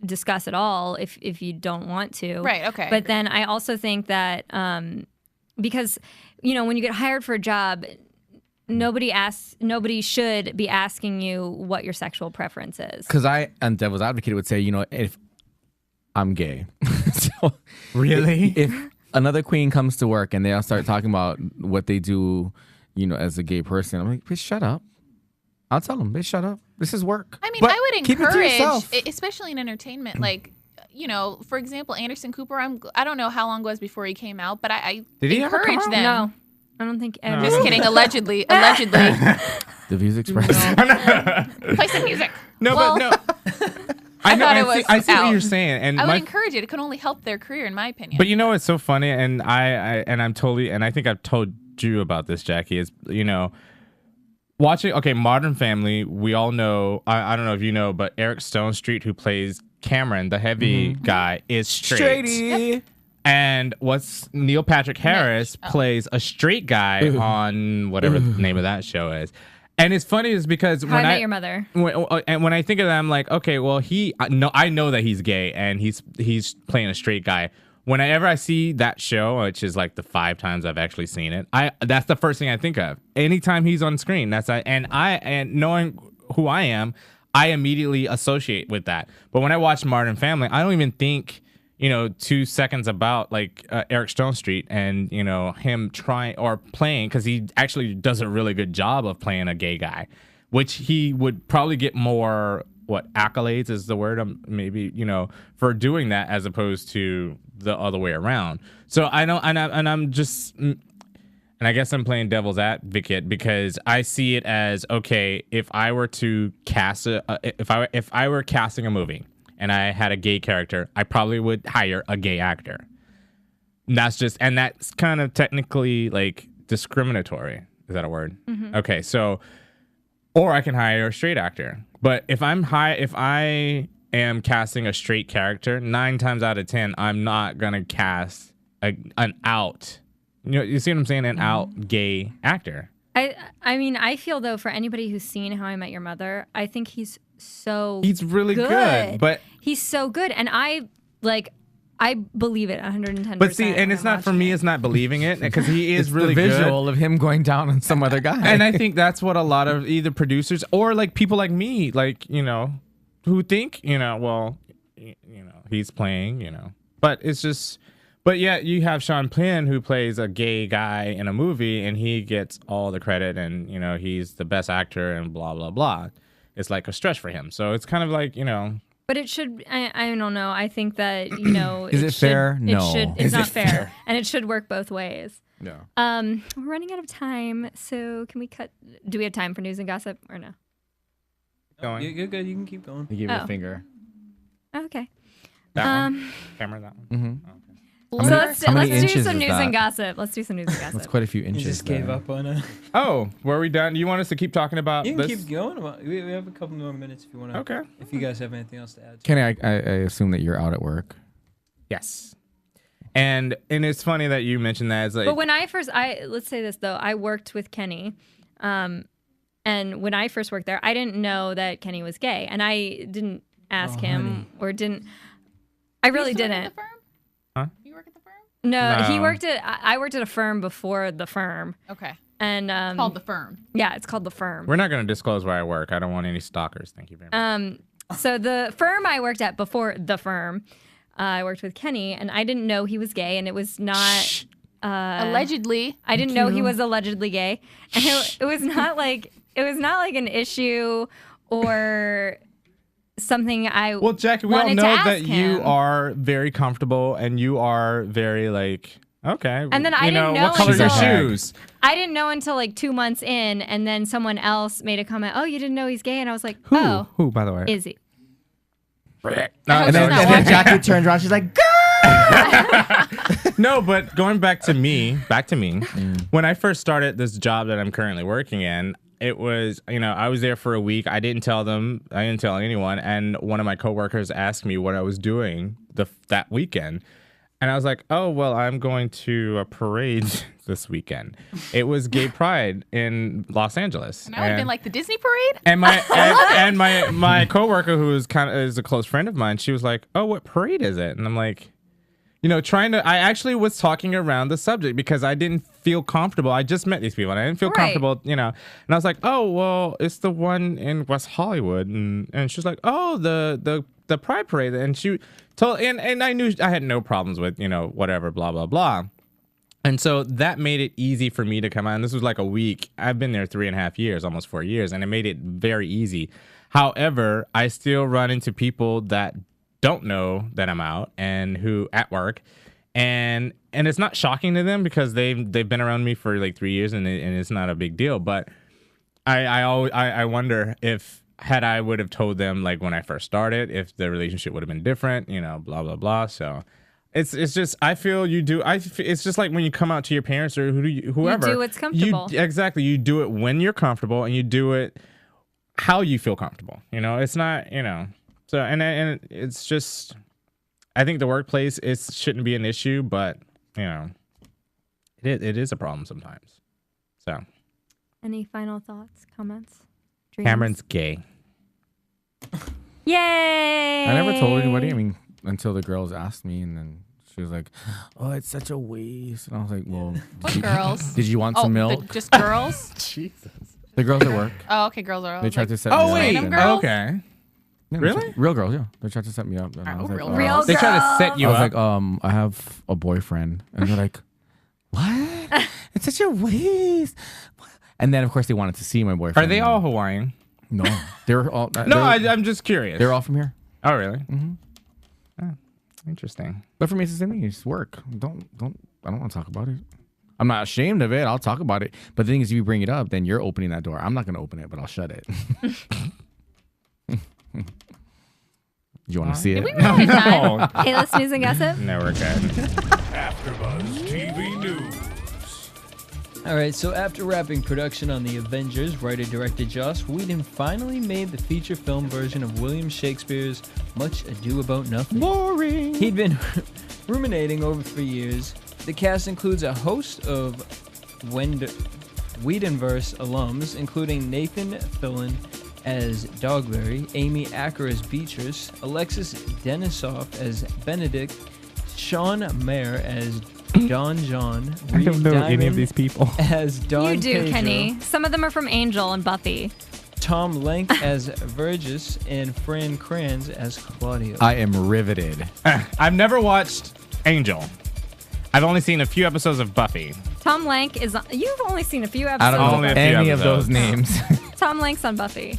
discuss at all if you don't want to. Right. Okay. But then I also think that because when you get hired for a job, nobody should be asking you what your sexual preference is. Because and devil's advocate would say, if I'm gay. So Really? if another queen comes to work and they all start talking about what they do, as a gay person, I'm like, bitch, shut up. I'll tell them, bitch, shut up. This is work. I mean, But I would keep it to encourage, yourself. especially in entertainment, like, for example, Anderson Cooper, I don't know how long it was before he came out, but I Did he ever come encourage out? them. No, I don't think. Just kidding. Allegedly. The Views Express. Play some music. No, Well, but no. I know. thought I it was see what out. you're saying, and I would encourage it. It could only help their career, in my opinion. But it's so funny, and I'm totally, and I think I've told you about this, Jackie. Is watching Modern Family. We all know. I don't know if you know, but Eric Stone Street, who plays Cameron, the heavy guy, is straight. Straighty. And Neil Patrick Harris plays a straight guy on whatever the name of that show is. And it's funny is because How I Met Your Mother. When I think of that, I'm like, okay, well, I know that he's gay and he's playing a straight guy. Whenever I see that show, which is like the 5 times I've actually seen it, that's the first thing I think of. Anytime he's on screen, and knowing who I am, I immediately associate with that. But when I watch Modern Family, I don't even think 2 seconds about like Eric Stone Street and him trying or playing, because he actually does a really good job of playing a gay guy, which he would probably get more accolades is the word, maybe for doing that as opposed to the other way around. So I know, and I'm just, and I guess I'm playing devil's advocate because I see it as, okay, if I were to cast if I were casting a movie and I had a gay character, I probably would hire a gay actor. And that's kind of technically like discriminatory. Is that a word? Mm-hmm. Okay, so, or I can hire a straight actor. But if I am casting a straight character, 9 times out of 10, I'm not gonna cast an out. You see what I'm saying? An out gay actor. I mean, I feel though, for anybody who's seen How I Met Your Mother, I think he's really good, but he's so good, and I believe it 110%. But see, and it's not for me. It's not believing it because he is really the good. visual of him going down on some other guy. And I think that's what a lot of either producers or like people like me, like who think he's playing, but it's just. But yet you have Sean Penn who plays a gay guy in a movie and he gets all the credit and he's the best actor and blah blah blah. It's like a stretch for him. So it's kind of like But it should. I don't know. I think that Is it fair? No. It's not fair, and it should work both ways. No. We're running out of time, so can we cut? Do we have time for news and gossip or no? going. You're good. You can keep going. He gave me a finger. Okay. That one? Camera, that one? Mm-hmm. Okay. So let's do inches some is news that? and gossip. Let's do some news and That's gossip. quite a few You inches. just gave there. up on it. Oh, were we done? You want us to keep talking about You can this? keep going. We have a couple more minutes if you want to. Okay. If you guys have anything else to add. Kenny, I assume that you're out at work. Yes. And it's funny that you mentioned that. It's like, But when let's say this though, I worked with Kenny, and when I first worked there, I didn't know that Kenny was gay, and I didn't ask him or didn't. I really didn't. At the firm? Huh? You work at the firm? No, he No. worked at. I worked at a firm before the firm, Okay. and It's called the firm. yeah, it's called the firm. we're not going to disclose where I work. I don't want any stalkers. Thank you very much. So the firm I worked at before the firm, I worked with Kenny, and I didn't know he was gay, and it was not. Allegedly. I didn't know he was allegedly gay, and it was not like an issue or something I Well, Jackie, we all wanted to know ask that you him. are very comfortable and you are very like, okay. And then I didn't know what color are your until- shoes? I didn't know until like 2 months in, and then someone else made a comment. Oh, you didn't know he's gay, and I was like, Who, by the way? is he? No, And then not Jackie turns around. She's like, "Girl!" No, but going back to me, when I first started this job that I'm currently working in, it was, I was there for a week. I didn't tell anyone. And one of my coworkers asked me what I was doing that weekend. And I was like, oh, well, I'm going to a parade this weekend. It was Gay Pride in Los Angeles. And I would have been like, the Disney parade? And my coworker, who is a close friend of mine, she was like, oh, what parade is it? And I'm like, I actually was talking around the subject because I didn't feel comfortable. I just met these people and I didn't feel comfortable, and I was like, oh, well, it's the one in West Hollywood. And she was like, oh, the Pride Parade. And she told, and I knew I had no problems with, whatever, blah, blah, blah. And so that made it easy for me to come out. And this was like a week. I've been there 3.5 years, almost 4 years, and it made it very easy. However, I still run into people that don't know that I'm out and who at work, and it's not shocking to them because they've been around me for like 3 years and it's not a big deal. But I wonder if had I would have told them like when I first started, if the relationship would have been different, blah blah blah. So it's just I feel you do. It's just like when you come out to your parents or whoever. You do what's comfortable. Exactly. You do it when you're comfortable and you do it how you feel comfortable. It's not So and it's just, I think the workplace shouldn't be an issue, but it is a problem sometimes. So, any final thoughts, comments? Dreams? Cameron's gay. Yay! I never told anybody. I mean, until the girls asked me, and then she was like, "Oh, it's such a waste." And I was like, "Well, What girls? did you want some milk?" Just girls? Jesus. The girls at work. Oh, okay, girls are. They tried to set me Oh up. wait. Random girls? Okay. Yeah, Really? Real girls, yeah. They tried to set me up. And I was like, Real They try to set you I was up. like, I have a boyfriend. And they're like, what? It's such a waste. And then, of course, they wanted to see my boyfriend. Are they all Hawaiian? No. They're all... No, I'm just curious. They're all from here. Oh, really? Mm-hmm. Oh, interesting. But for me, it's the same thing. It's work. I don't want to talk about it. I'm not ashamed of it. I'll talk about it. But the thing is, if you bring it up, then you're opening that door. I'm not going to open it, but I'll shut it. Do you want to see it? Did we run out of time? No. Hey, let's news and gossip. No, we're good. AfterBuzz TV News. All right, so after wrapping production on The Avengers, writer-director Joss Whedon finally made the feature film version of William Shakespeare's Much Ado About Nothing. Boring. He'd been ruminating over for years. The cast includes a host of Whedonverse alums, including Nathan Fillion as Dogberry, Amy Acker as Beatrice, Alexis Denisof as Benedict, Sean Mayer as Don John, I don't know any of these people. as Don You do, Pedro, Kenny. Some of them are from Angel and Buffy. Tom Lenk as Vergis, and Fran Kranz as Claudio. I am riveted. I've never watched Angel. I've only seen a few episodes of Buffy. Tom Lenk is. You've only seen a few I episodes. don't know Only a few any of episodes. those names. Tom Lenk's on Buffy.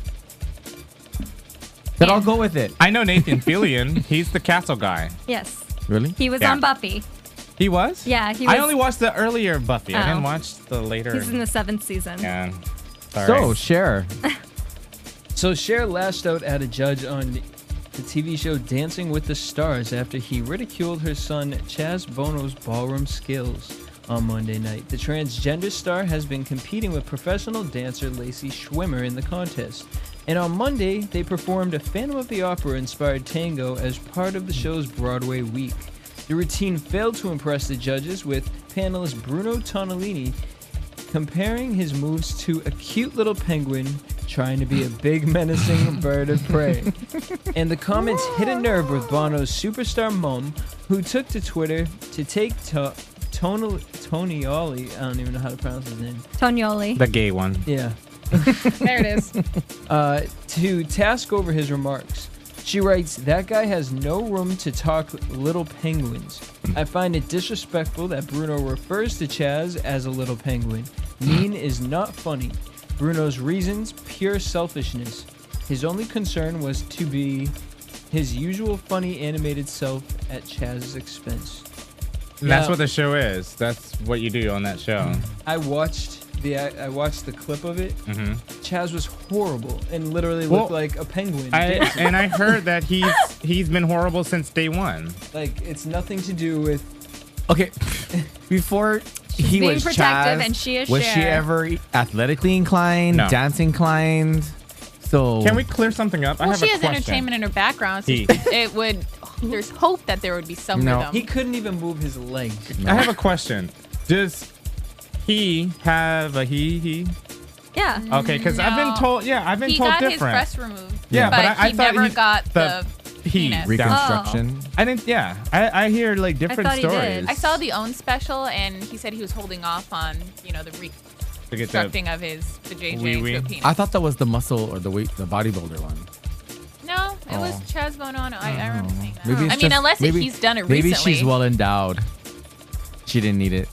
Then I'll go with it. I know Nathan Fillion. He's the castle guy. Yes, Really? he was Yeah. on Buffy. He was? Yeah, he was. I only watched the earlier Buffy. I Oh. didn't watch the later. He's in the 7th season. Yeah. Sorry. So, Cher. So Cher lashed out at a judge on the TV show Dancing with the Stars after he ridiculed her son Chaz Bono's ballroom skills on Monday night. The transgender star has been competing with professional dancer Lacey Schwimmer in the contest. And on Monday, they performed a Phantom of the Opera-inspired tango as part of the show's Broadway week. The routine failed to impress the judges, with panelist Bruno Tonellini comparing his moves to a cute little penguin trying to be a big menacing bird of prey. And the comments hit a nerve with Bono's superstar mom, who took to Twitter to take Tonioli, I don't even know how to pronounce his name. Tonioli. The gay one. Yeah. There it is. To task over his remarks. She writes, "That guy has no room to talk little penguins. I find it disrespectful that Bruno refers to Chaz as a little penguin. Mean is not funny. Bruno's reasons, pure selfishness. His only concern was to be his usual funny animated self at Chaz's expense." And that's Now- what the show is. That's what you do on that show. I watched I watched the clip of it. Mm-hmm. Chaz was horrible and literally looked like a penguin. And I heard that he's been horrible since day one. Like, it's nothing to do with. Okay, before he being was protective Chaz, and she is was she Cher. ever athletically inclined, No. dance inclined? So Can we clear something up? I Well, have she a has question. entertainment in her background, so He. it would. There's hope that there would be some No. rhythm. He couldn't even move his legs. I have a question. Does he have a he? Yeah. Okay, because I've been No. told. Yeah, I've been He told got his different. breast removed. Yeah, but I he thought never he- got the he penis. reconstruction. I didn't. Yeah, I hear like different thought he did. stories. I saw the OWN special, and he said he was holding off on, the to get the reconstructing of the JJ wee-wee. to a penis. I thought that was the muscle or the bodybuilder one. No, it was Oh. Chaz going on. I remember seeing that. Maybe it's I mean, just- unless maybe- he's done it Maybe recently. she's well endowed. She didn't need it.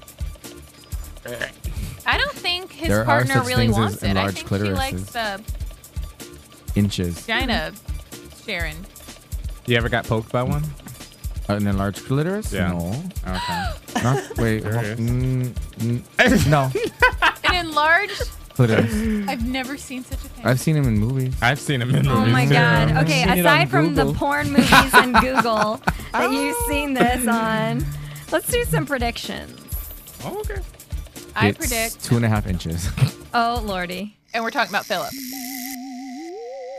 I don't think his There are partner such really things as wants it. I enlarged think she likes clitorises. the Inches. vagina Sharon. You ever got poked by one? An enlarged clitoris? Yeah. No. Okay. Not, wait. There it No. An enlarged? Clitoris. I've never seen such a thing. I've seen him in movies. I've seen him in Oh movies. my too. God. Okay, seen it aside on from the Google. porn movies and Google that you've seen this on, let's do some predictions. Oh, okay. I It's predict, 2.5 inches. Oh, Lordy. and we're talking about Phillip.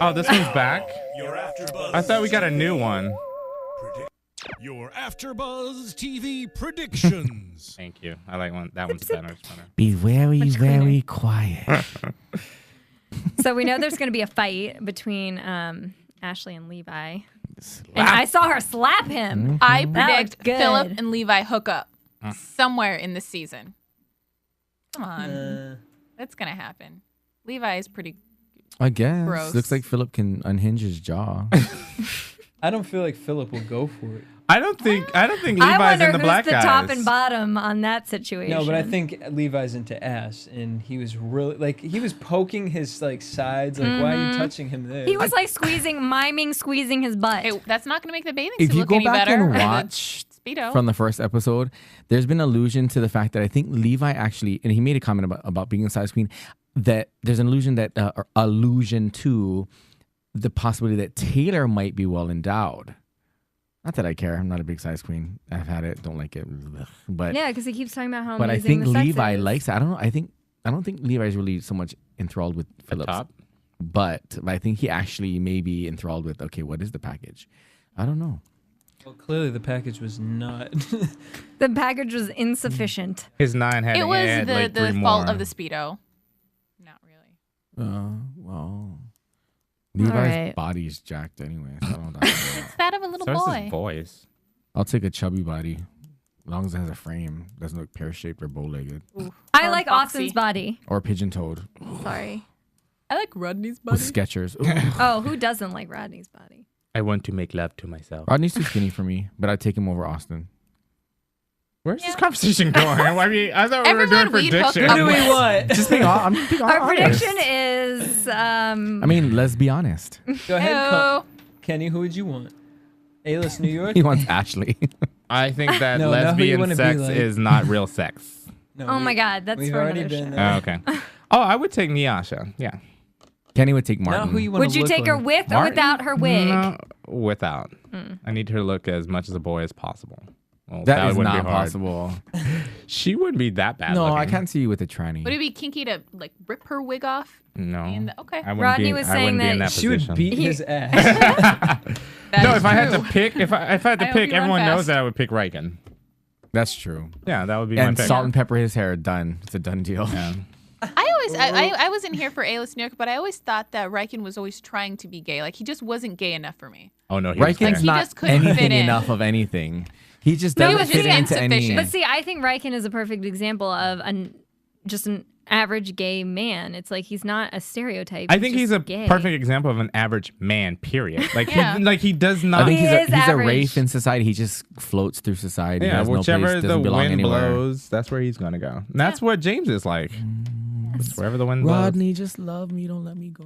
Oh, this one's back. Your AfterBuzz. I thought we got a new one. Your AfterBuzz TV predictions. Thank you. I like one. That one's better. It's better. Be very, Much very quiet. So we know there's going to be a fight between Ashley and Levi. And I saw her slap him. I That predict looked good. Phillip and Levi hook up somewhere in this season. Come on. That's going to happen. Levi is pretty. I guess. Gross. Looks like Phillip can unhinge his jaw. I don't feel like Phillip will go for it. I don't think I Levi's wonder in the who's black the guys. top and bottom on that situation. No, but I think Levi's into ass, and he was really like he was poking his like sides. Like, why are you touching him there? he was like miming squeezing his butt. That's not going to make the bathing If suit you look go any back better. and or the watch Speedo. from the first episode, there's been allusion to the fact that I think Levi actually, and he made a comment about being a size queen, that there's an allusion that or allusion to the possibility that Taylor might be well endowed. Not that I care. I'm not a big size queen. I've had it. Don't like it. But yeah, because he keeps talking about how but I amazing think the sex Levi is. likes it. I don't think Levi's really so much enthralled with Phillips. top? But I think he actually may be enthralled with, okay, what is the package? I don't know. Well, clearly the package was not. The package was insufficient. His 9 had It was had, like, the 3 fault more. of the Speedo. Not really. Well, Levi's right. body's jacked anyway. So I don't know. It's that of a little So is boy. his voice. I'll take a chubby body, as long as it has a frame. Doesn't look pear-shaped or bow-legged I Or like boxy. Austin's body. or pigeon-toed Sorry. I like Rodney's with Skechers. Ooh. Oh, who doesn't like Rodney's body? I want to make love to myself. Rodney's too skinny for me, but I'd take him over Austin. Where's this conversation going? I thought we were Everyone doing we'd hook predictions. up What do we want? Just being, I'm being Our honest. prediction is I mean, let's be honest. Go ahead, Ew. Kenny. Who would you want? A-list New York? He wants Ashley. I think that No, not who you lesbian wanna be sex like. is not real sex. No, oh my God, that's we've for already another been show. there. Okay. Oh, I would take Nyasha. Yeah. Kenny would take Martin. Not who you want Would you take her with or Martin? without her wig? No, without. I need her to look as much as a boy as possible. Well, That is wouldn't not be hard. possible. She wouldn't be that bad. No, I looking. can't see you with a tranny. Would it be kinky to like rip her wig off? No. Okay. I wouldn't Rodney be, was I saying wouldn't be in that that She position. would beat his ass. That No, is if I had true. to pick, if I had to I hope pick, you run everyone knows fast. that I would pick Riken. That's true. Yeah, that would be my And pick. salt and pepper his hair, done. It's a done deal. Yeah. I wasn't here for A-list New York, but I always thought that Riken was always trying to be gay. Like he just wasn't gay enough for me. Oh no, he was Riken's gay. Like, he not just couldn't fit anything in. enough of anything. He just No, he doesn't was fit just into any. insufficient. But see, I think Riken is a perfect example of just an average gay man. It's like he's not a stereotype. I think he's a gay. perfect example of an average man. Period. Like Yeah. he does I not. think He is he's a average. wraith in society. He just floats through society. He Yeah, has no whichever place, the doesn't belong wind anywhere. blows, that's where he's gonna go. And that's what James is like. It's wherever the wind Rodney, just love me. Don't let me go.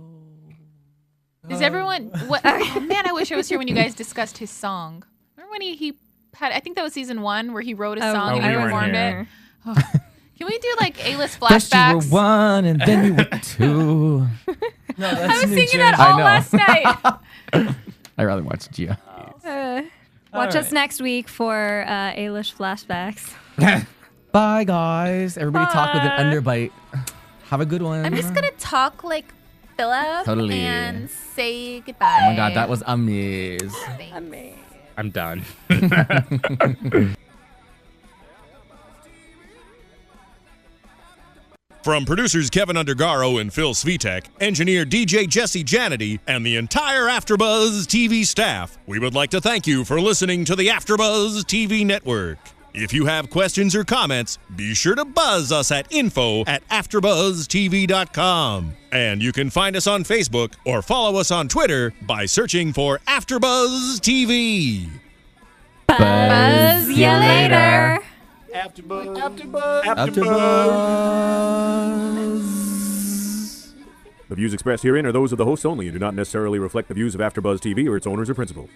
Is everyone? What? Oh, man, I wish I was here when you guys discussed his song. Remember when he had? I think that was season 1 where he wrote a song Oh, and we he weren't performed here. it. Oh, Can we do like A-list First you were flashbacks? 1 and then you were 2. No, that's I was New singing that Jersey. all know. last night. I rather watch Gia. Watch us right. next week for A-list flashbacks. Bye, guys. Everybody talk with an Bye. underbite. Have a good one. I'm just gonna talk like Phillip Totally. and say goodbye. Oh my god, that was amazing. I'm done. From producers Kevin Undergaro and Phil Svitek, engineer DJ Jesse Janedy, and the entire AfterBuzz TV staff, we would like to thank you for listening to the AfterBuzz TV network. If you have questions or comments, be sure to buzz us at info@AfterBuzzTV.com. And you can find us on Facebook or follow us on Twitter by searching for AfterBuzz TV. Buzz you later. AfterBuzz. The views expressed herein are those of the hosts only and do not necessarily reflect the views of AfterBuzz TV or its owners or principals.